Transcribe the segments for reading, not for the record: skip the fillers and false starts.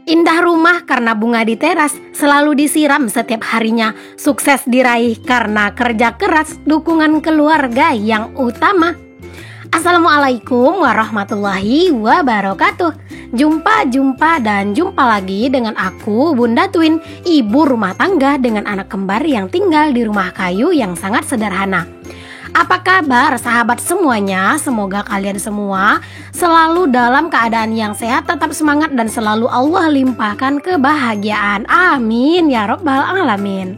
Indah rumah karena bunga di teras, selalu disiram setiap harinya. Sukses diraih karena kerja keras, dukungan keluarga yang utama. Assalamualaikum warahmatullahi wabarakatuh. Jumpa lagi dengan aku, Bunda Twin, ibu rumah tangga dengan anak kembar yang tinggal di rumah kayu yang sangat sederhana. Apa kabar sahabat semuanya? Semoga kalian semua selalu dalam keadaan yang sehat, tetap semangat, dan selalu Allah limpahkan kebahagiaan. Amin ya Rabbal Alamin.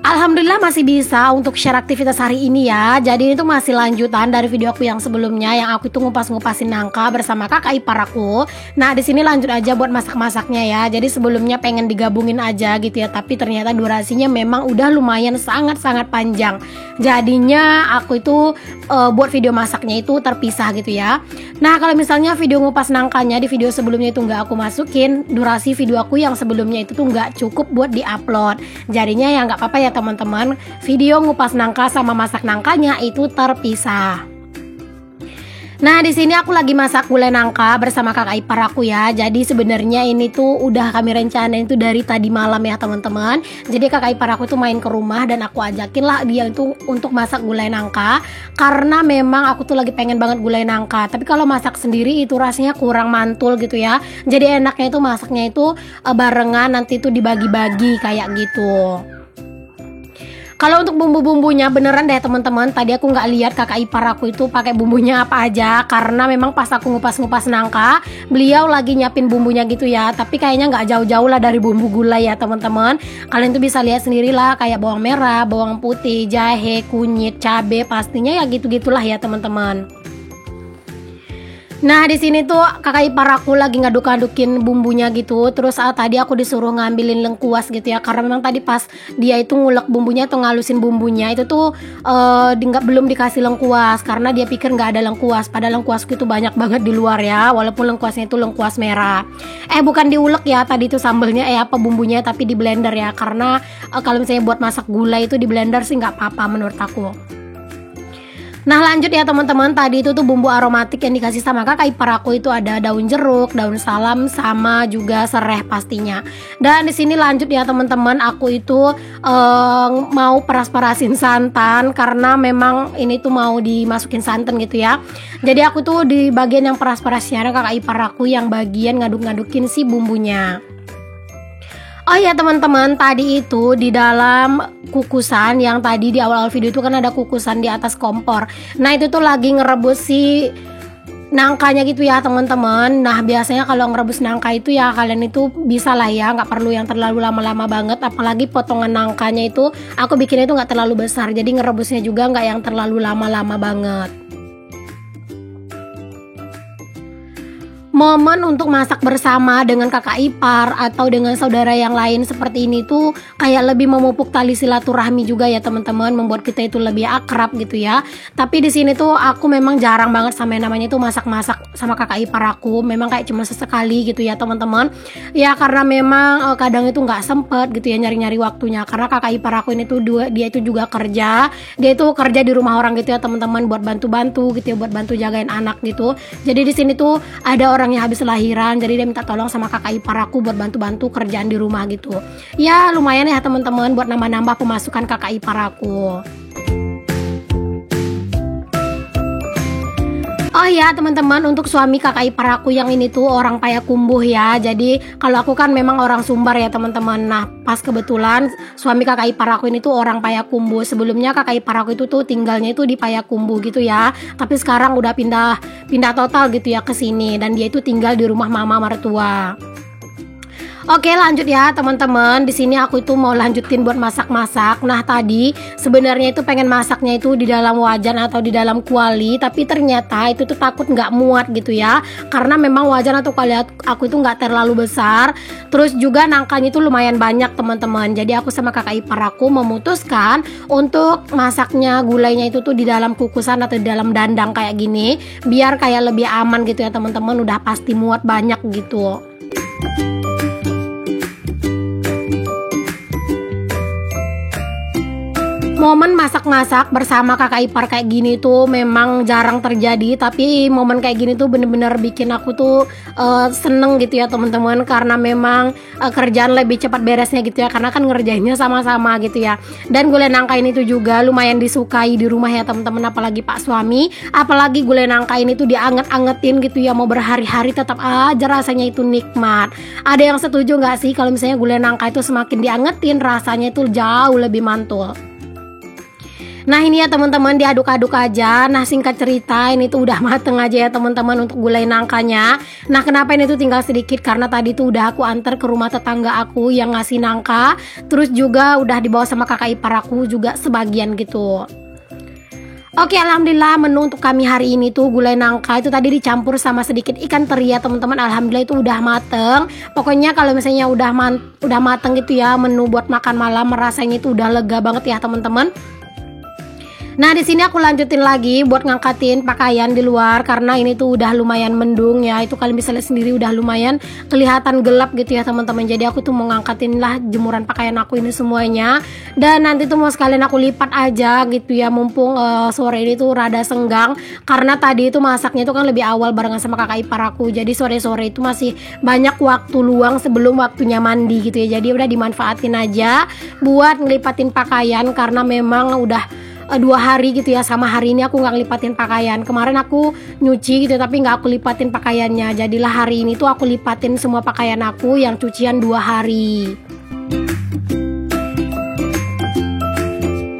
Alhamdulillah masih bisa untuk share aktivitas hari ini ya. Jadi itu masih lanjutan dari video aku yang sebelumnya, yang aku itu ngupas-ngupasin nangka bersama kakak ipar aku. Nah di sini lanjut aja buat masak-masaknya ya. Jadi sebelumnya pengen digabungin aja gitu ya, tapi ternyata durasinya memang udah lumayan sangat-sangat panjang. Jadinya aku itu buat video masaknya itu terpisah gitu ya. Nah kalau misalnya video ngupas nangkanya di video sebelumnya itu nggak aku masukin, durasi video aku yang sebelumnya itu tuh nggak cukup buat diupload. Jadinya ya nggak apa-apa ya teman-teman, video ngupas nangka sama masak nangkanya itu terpisah. Nah di sini aku lagi masak gulai nangka bersama kakak ipar aku ya. Jadi sebenarnya ini tuh udah kami rencanain itu dari tadi malam ya teman-teman. Jadi kakak ipar aku tuh main ke rumah dan aku ajakin lah dia itu untuk masak gulai nangka, karena memang aku tuh lagi pengen banget gulai nangka. Tapi kalau masak sendiri itu rasanya kurang mantul gitu ya. Jadi enaknya itu masaknya itu barengan, nanti tuh dibagi-bagi kayak gitu. Kalau untuk bumbu-bumbunya beneran deh teman-teman, tadi aku nggak lihat kakak ipar aku itu pakai bumbunya apa aja, karena memang pas aku ngupas-ngupas nangka, beliau lagi nyiapin bumbunya gitu ya. Tapi kayaknya nggak jauh-jauh lah dari bumbu gulai ya teman-teman. Kalian tuh bisa lihat sendiri lah, kayak bawang merah, bawang putih, jahe, kunyit, cabe, pastinya ya gitu-gitulah ya teman-teman. Nah di sini tuh kakak ipar aku lagi ngaduk-ngadukin bumbunya gitu. Terus tadi aku disuruh ngambilin lengkuas gitu ya, karena memang tadi pas dia itu ngulek bumbunya atau ngalusin bumbunya itu tuh belum dikasih lengkuas, karena dia pikir nggak ada lengkuas. Padahal lengkuasku itu banyak banget di luar ya, walaupun lengkuasnya itu lengkuas merah. Bukan diulek ya, tadi itu sambelnya bumbunya tapi di blender ya, karena kalau misalnya buat masak gulai itu di blender sih nggak apa-apa menurut aku. Nah lanjut ya teman-teman, tadi itu tuh bumbu aromatik yang dikasih sama kakak ipar aku itu ada daun jeruk, daun salam, sama juga sereh pastinya. Dan di sini lanjut ya teman-teman, aku itu mau peras-perasin santan, karena memang ini tuh mau dimasukin santan gitu ya. Jadi aku tuh di bagian yang peras-perasnya kakak ipar aku yang bagian ngaduk-ngadukin si bumbunya. Oh ya teman-teman, tadi itu di dalam kukusan yang tadi di awal-awal video itu kan ada kukusan di atas kompor. Nah itu tuh lagi ngerebus si nangkanya gitu ya teman-teman. Nah biasanya kalau ngerebus nangka itu ya kalian itu bisa lah ya, nggak perlu yang terlalu lama-lama banget. Apalagi potongan nangkanya itu aku bikinnya itu nggak terlalu besar, jadi ngerebusnya juga nggak yang terlalu lama-lama banget. Momen untuk masak bersama dengan kakak ipar atau dengan saudara yang lain seperti ini tuh kayak lebih memupuk tali silaturahmi juga ya teman-teman, membuat kita itu lebih akrab gitu ya. Tapi di sini tuh aku memang jarang banget sama yang namanya tuh masak-masak sama kakak ipar aku, memang kayak cuma sesekali gitu ya teman-teman. Ya karena memang kadang itu nggak sempet gitu ya nyari-nyari waktunya, karena kakak ipar aku ini tuh dia itu juga kerja, dia itu kerja di rumah orang gitu ya teman-teman, buat bantu-bantu gitu ya, buat bantu jagain anak gitu. Jadi di sini tuh ada orang yang habis lahiran, jadi dia minta tolong sama kakak ipar aku buat bantu-bantu kerjaan di rumah gitu. Ya lumayan ya teman-teman buat nambah-nambah pemasukan kakak ipar aku. Oh ya teman-teman, untuk suami kakak ipar aku yang ini tuh orang Payakumbuh ya. Jadi kalau aku kan memang orang Sumbar ya teman-teman. Nah pas kebetulan suami kakak ipar aku ini tuh orang Payakumbuh. Sebelumnya kakak ipar aku itu tuh tinggalnya itu di Payakumbuh gitu ya. Tapi sekarang udah pindah total gitu ya ke sini, dan dia itu tinggal di rumah mama mertua. Oke lanjut ya teman-teman, di sini aku itu mau lanjutin buat masak-masak. Nah tadi sebenarnya itu pengen masaknya itu di dalam wajan atau di dalam kuali, tapi ternyata itu tuh takut nggak muat gitu ya, karena memang wajan atau kuali aku itu nggak terlalu besar. Terus juga nangkanya itu lumayan banyak teman-teman. Jadi aku sama kakak ipar aku memutuskan untuk masaknya gulainya itu tuh di dalam kukusan atau di dalam dandang kayak gini, biar kayak lebih aman gitu ya teman-teman, udah pasti muat banyak gitu. Momen masak-masak bersama kakak ipar kayak gini tuh memang jarang terjadi, tapi momen kayak gini tuh bener-bener bikin aku tuh seneng gitu ya teman-teman, karena memang kerjaan lebih cepat beresnya gitu ya, karena kan ngerjainnya sama-sama gitu ya. Dan gulai nangka ini tuh juga lumayan disukai di rumah ya teman-teman, apalagi pak suami, apalagi gulai nangka ini tuh dianget-angetin gitu ya, mau berhari-hari tetap aja rasanya itu nikmat. Ada yang setuju nggak sih kalau misalnya gulai nangka itu semakin diangetin rasanya itu jauh lebih mantul? Nah ini ya teman-teman, diaduk-aduk aja. Nah singkat cerita ini tuh udah mateng aja ya teman-teman untuk gulai nangkanya. Nah kenapa ini tuh tinggal sedikit, karena tadi tuh udah aku antar ke rumah tetangga aku yang ngasih nangka, terus juga udah dibawa sama kakak ipar aku juga sebagian gitu. Oke, alhamdulillah menu untuk kami hari ini tuh gulai nangka itu tadi dicampur sama sedikit ikan teri ya teman-teman. Alhamdulillah itu udah mateng. Pokoknya kalau misalnya udah mateng gitu ya, menu buat makan malam rasanya itu udah lega banget ya teman-teman. Nah di sini aku lanjutin lagi buat ngangkatin pakaian di luar, karena ini tuh udah lumayan mendung ya. Itu kalian bisa lihat sendiri udah lumayan kelihatan gelap gitu ya teman-teman. Jadi aku tuh mau ngangkatin lah jemuran pakaian aku ini semuanya. Dan nanti tuh mau sekalian aku lipat aja gitu ya, mumpung sore ini tuh rada senggang, karena tadi itu masaknya itu kan lebih awal barengan sama kakak ipar aku. Jadi sore-sore itu masih banyak waktu luang sebelum waktunya mandi gitu ya. Jadi udah dimanfaatin aja buat ngelipatin pakaian, karena memang udah 2 hari gitu ya, sama hari ini aku nggak ngelipatin pakaian. Kemarin aku nyuci gitu tapi nggak aku lipatin pakaiannya, jadilah hari ini tuh aku lipatin semua pakaian aku yang cucian 2 hari.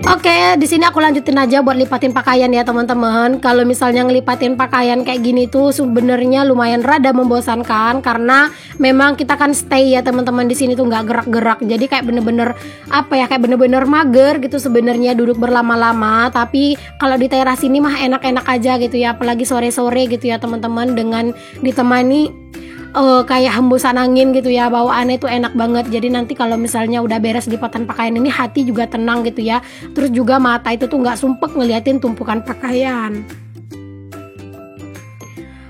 Oke, di sini aku lanjutin aja buat lipatin pakaian ya teman-teman. Kalau misalnya ngelipatin pakaian kayak gini tuh sebenarnya lumayan rada membosankan, karena memang kita kan stay ya teman-teman di sini tuh nggak gerak-gerak. Jadi kayak bener-bener kayak bener-bener mager gitu sebenarnya duduk berlama-lama. Tapi kalau di teras ini mah enak-enak aja gitu ya, apalagi sore-sore gitu ya teman-teman, dengan ditemani kayak hembusan angin gitu ya, bawaannya itu enak banget. Jadi nanti kalau misalnya udah beres lipatan pakaian ini, hati juga tenang gitu ya. Terus juga mata itu tuh nggak sumpek ngeliatin tumpukan pakaian.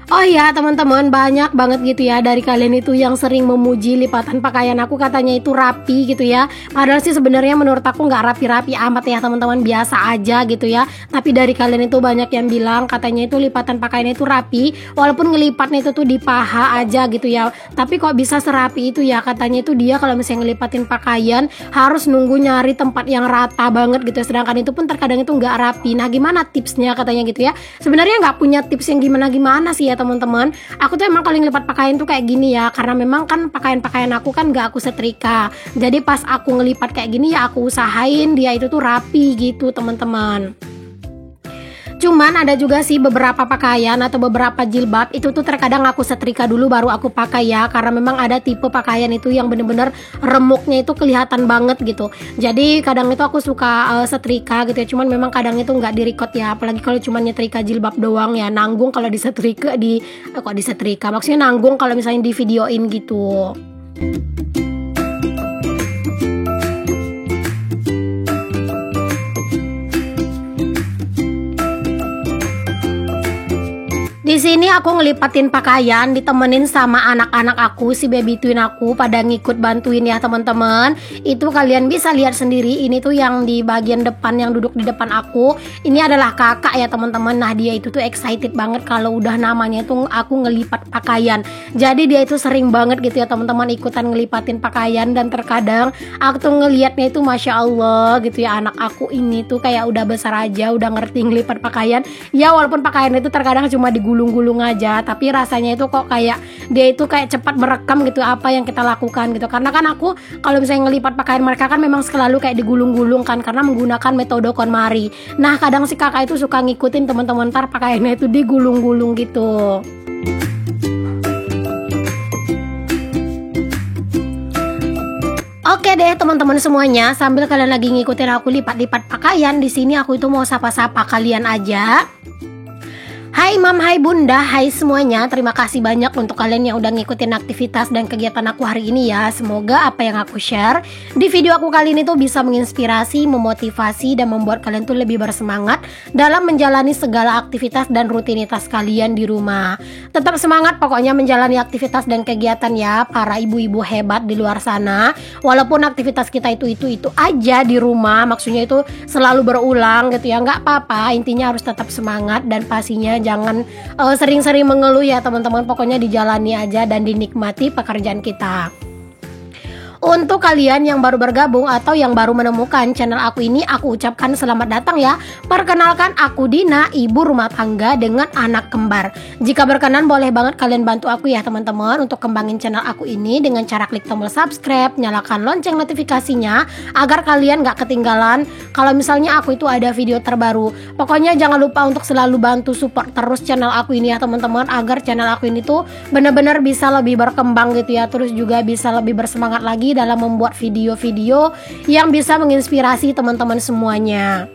Oh ya teman-teman, banyak banget gitu ya dari kalian itu yang sering memuji lipatan pakaian aku, katanya itu rapi gitu ya. Padahal sih sebenarnya menurut aku nggak rapi-rapi amat ya teman-teman, biasa aja gitu ya. Tapi dari kalian itu banyak yang bilang katanya itu lipatan pakaian itu rapi, walaupun ngelipatnya itu tuh di paha aja gitu ya. Tapi kok bisa serapi itu ya, katanya itu dia kalau misalnya ngelipatin pakaian harus nunggu nyari tempat yang rata banget gitu. Sedangkan itu pun terkadang itu nggak rapi. Nah gimana tipsnya katanya gitu ya. Sebenarnya nggak punya tips yang gimana-gimana sih ya teman-teman. Aku tuh emang kalau ngelipat pakaian tuh kayak gini ya, karena memang kan pakaian-pakaian aku kan gak aku setrika. Jadi pas aku ngelipat kayak gini ya aku usahain dia itu tuh rapi gitu teman-teman. Cuman ada juga sih beberapa pakaian atau beberapa jilbab itu tuh terkadang aku setrika dulu baru aku pakai ya, karena memang ada tipe pakaian itu yang bener-bener remuknya itu kelihatan banget gitu. Jadi kadang itu aku suka setrika gitu ya, cuman memang kadang itu nggak direcord ya, apalagi kalau cuma nyetrika jilbab doang ya, nanggung kalau disetrika kok disetrika, maksudnya nanggung kalau misalnya di videoin gitu. Di sini aku ngelipatin pakaian ditemenin sama anak-anak aku, si baby twin aku pada ngikut bantuin ya teman-teman. Itu kalian bisa lihat sendiri, ini tuh yang di bagian depan yang duduk di depan aku. Ini adalah kakak ya teman-teman. Nah dia itu tuh excited banget kalau udah namanya tuh aku ngelipat pakaian. Jadi dia itu sering banget gitu ya teman-teman ikutan ngelipatin pakaian, dan terkadang aku tuh ngelihatnya itu masya Allah gitu ya, anak aku ini tuh kayak udah besar aja udah ngerti ngelipat pakaian. Ya walaupun pakaian itu terkadang cuma digulung-gulung aja, tapi rasanya itu kok kayak dia itu kayak cepat merekam gitu apa yang kita lakukan gitu. Karena kan aku kalau misalnya ngelipat pakaian mereka kan memang selalu kayak digulung-gulung kan, karena menggunakan metode KonMari. Nah kadang si kakak itu suka ngikutin teman-teman, ntar pakaiannya itu digulung-gulung gitu. Oke deh teman-teman semuanya, sambil kalian lagi ngikutin aku lipat-lipat pakaian, di sini aku itu mau sapa-sapa kalian aja. Hai Hai Mam, hai Bunda, hai semuanya. Terima kasih banyak untuk kalian yang udah ngikutin aktivitas dan kegiatan aku hari ini ya. Semoga apa yang aku share di video aku kali ini tuh bisa menginspirasi, memotivasi, dan membuat kalian tuh lebih bersemangat dalam menjalani segala aktivitas dan rutinitas kalian di rumah. Tetap semangat pokoknya menjalani aktivitas dan kegiatan ya, para ibu-ibu hebat di luar sana. Walaupun aktivitas kita itu aja di rumah, maksudnya itu selalu berulang gitu ya, nggak apa-apa. Intinya harus tetap semangat dan pastinya jangan sering-sering mengeluh ya teman-teman. Pokoknya dijalani aja dan dinikmati pekerjaan kita. Untuk kalian yang baru bergabung atau yang baru menemukan channel aku ini, aku ucapkan selamat datang ya. Perkenalkan, aku Dina, ibu rumah tangga dengan anak kembar. Jika berkenan boleh banget kalian bantu aku ya teman-teman untuk kembangin channel aku ini dengan cara klik tombol subscribe, nyalakan lonceng notifikasinya agar kalian gak ketinggalan kalau misalnya aku itu ada video terbaru. Pokoknya jangan lupa untuk selalu bantu support terus channel aku ini ya teman-teman, agar channel aku ini tuh benar-benar bisa lebih berkembang gitu ya, terus juga bisa lebih bersemangat lagi dalam membuat video-video yang bisa menginspirasi teman-teman semuanya.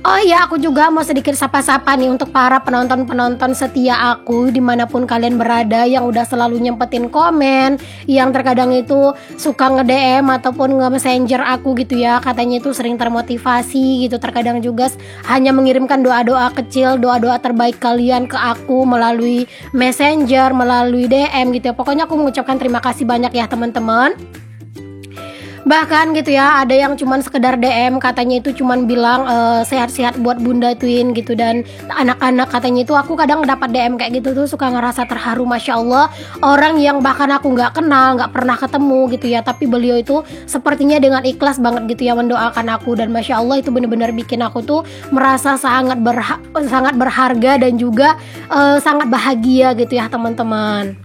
Oh ya, aku juga mau sedikit sapa-sapa nih untuk para penonton-penonton setia aku dimanapun kalian berada, yang udah selalu nyempetin komen, yang terkadang itu suka nge-DM ataupun nge-messenger aku gitu ya, katanya itu sering termotivasi gitu. Terkadang juga hanya mengirimkan doa-doa kecil, doa-doa terbaik kalian ke aku melalui messenger, melalui DM gitu ya. Pokoknya aku mengucapkan terima kasih banyak ya teman-teman. Bahkan gitu ya, ada yang cuman sekedar DM, katanya itu cuman bilang sehat-sehat buat Bunda Twin gitu, dan anak-anak katanya itu. Aku kadang dapat DM kayak gitu tuh suka ngerasa terharu, Masya Allah. Orang yang bahkan aku nggak kenal, nggak pernah ketemu gitu ya, tapi beliau itu sepertinya dengan ikhlas banget gitu ya mendoakan aku, dan Masya Allah itu benar-benar bikin aku tuh merasa sangat berharga dan juga sangat bahagia gitu ya teman-teman.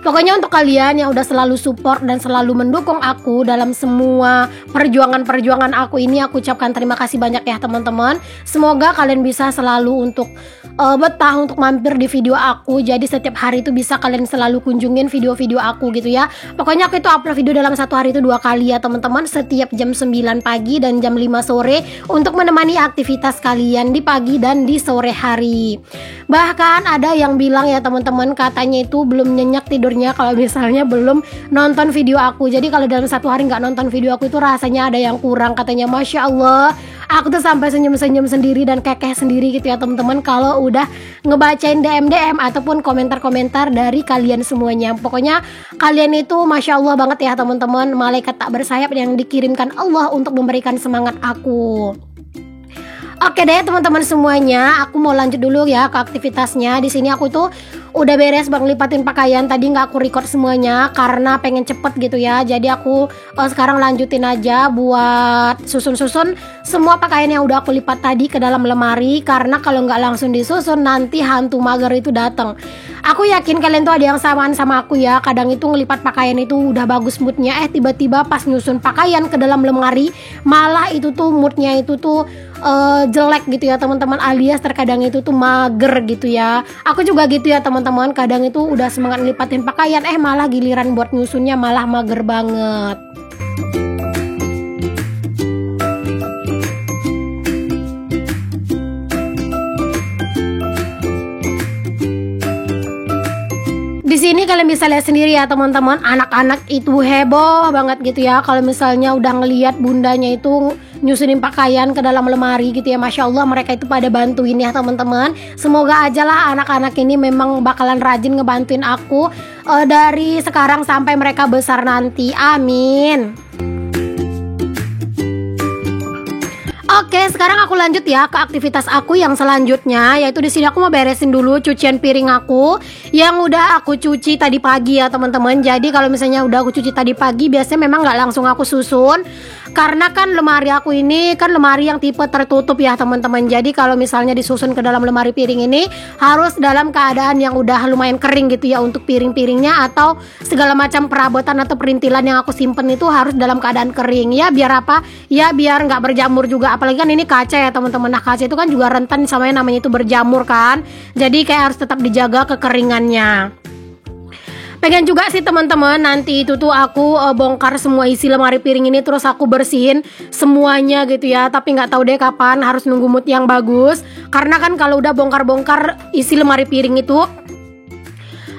Pokoknya untuk kalian yang udah selalu support dan selalu mendukung aku dalam semua perjuangan aku ini, aku ucapkan terima kasih banyak ya teman-teman. Semoga kalian bisa selalu untuk betah untuk mampir di video aku. Jadi setiap hari itu bisa kalian selalu kunjungin video-video aku gitu ya. Pokoknya aku itu upload video dalam satu hari itu 2 kali ya teman-teman, setiap jam 9 pagi dan jam 5 sore untuk menemani aktivitas kalian di pagi dan di sore hari. Bahkan ada yang bilang ya teman-teman, katanya itu belum nyenyak tidurnya kalau misalnya belum nonton video aku. Jadi kalau dalam satu hari nggak nonton video aku itu rasanya ada yang kurang, katanya. Masya Allah, aku tuh sampai senyum-senyum sendiri dan kekeh sendiri gitu ya teman-teman kalau udah ngebacain DM ataupun komentar-komentar dari kalian semuanya. Pokoknya kalian itu Masya Allah banget ya teman-teman, malaikat tak bersayap yang dikirimkan Allah untuk memberikan semangat aku. Oke deh teman-teman semuanya, aku mau lanjut dulu ya ke aktivitasnya. Di sini aku tuh udah beres bang lipatin pakaian. Tadi nggak aku record semuanya karena pengen cepet gitu ya. Jadi aku sekarang lanjutin aja buat susun-susun semua pakaian yang udah aku lipat tadi ke dalam lemari. Karena kalau nggak langsung disusun nanti hantu mager itu datang. Aku yakin kalian tuh ada yang samaan sama aku ya. Kadang itu ngelipat pakaian itu udah bagus moodnya, tiba-tiba pas nyusun pakaian ke dalam lemari malah itu tuh moodnya itu tuh jelek gitu ya teman-teman, alias terkadang itu tuh mager gitu ya. Aku juga gitu ya teman-teman, kadang itu udah semangat ngelipatin pakaian malah giliran buat nyusunnya malah mager banget. Di sini kalian bisa lihat sendiri ya teman-teman, anak-anak itu heboh banget gitu ya kalau misalnya udah ngelihat bundanya itu nyusunin pakaian ke dalam lemari gitu ya. Masya Allah, mereka itu pada bantuin ya teman-teman. Semoga aja lah anak-anak ini memang bakalan rajin ngebantuin aku dari sekarang sampai mereka besar nanti, amin. Oke, sekarang aku lanjut ya ke aktivitas aku yang selanjutnya, yaitu di sini aku mau beresin dulu cucian piring aku yang udah aku cuci tadi pagi ya teman-teman. Jadi kalau misalnya udah aku cuci tadi pagi, biasanya memang nggak langsung aku susun, karena kan lemari aku ini kan lemari yang tipe tertutup ya teman-teman. Jadi kalau misalnya disusun ke dalam lemari piring ini harus dalam keadaan yang udah lumayan kering gitu ya untuk piring-piringnya, atau segala macam perabotan atau perintilan yang aku simpen itu harus dalam keadaan kering ya. Biar apa? Ya biar nggak berjamur juga. Apalagi kan ini kaca ya teman-teman. Nah kaca itu kan juga rentan sama yang namanya itu berjamur kan. Jadi kayak harus tetap dijaga kekeringannya. Pengen juga sih teman-teman nanti itu tuh aku bongkar semua isi lemari piring ini, terus aku bersihin semuanya gitu ya. Tapi nggak tahu deh kapan, harus nunggu mood yang bagus. Karena kan kalau udah bongkar-bongkar isi lemari piring itu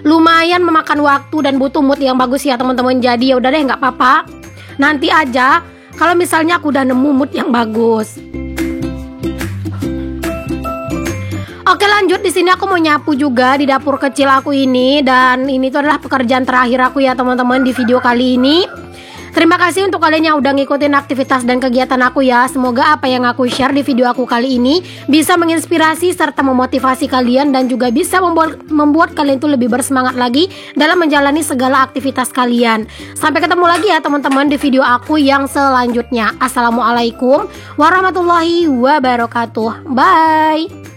lumayan memakan waktu dan butuh mood yang bagus ya teman-teman. Jadi ya udah deh, nggak apa-apa. Nanti aja kalau misalnya aku udah nemu mood yang bagus. Oke, lanjut. Di sini aku mau nyapu juga di dapur kecil aku ini, dan ini tuh adalah pekerjaan terakhir aku ya teman-teman di video kali ini. Terima kasih untuk kalian yang udah ngikutin aktivitas dan kegiatan aku ya. Semoga apa yang aku share di video aku kali ini bisa menginspirasi serta memotivasi kalian, dan juga bisa membuat kalian tuh lebih bersemangat lagi dalam menjalani segala aktivitas kalian. Sampai ketemu lagi ya teman-teman di video aku yang selanjutnya. Assalamualaikum warahmatullahi wabarakatuh. Bye.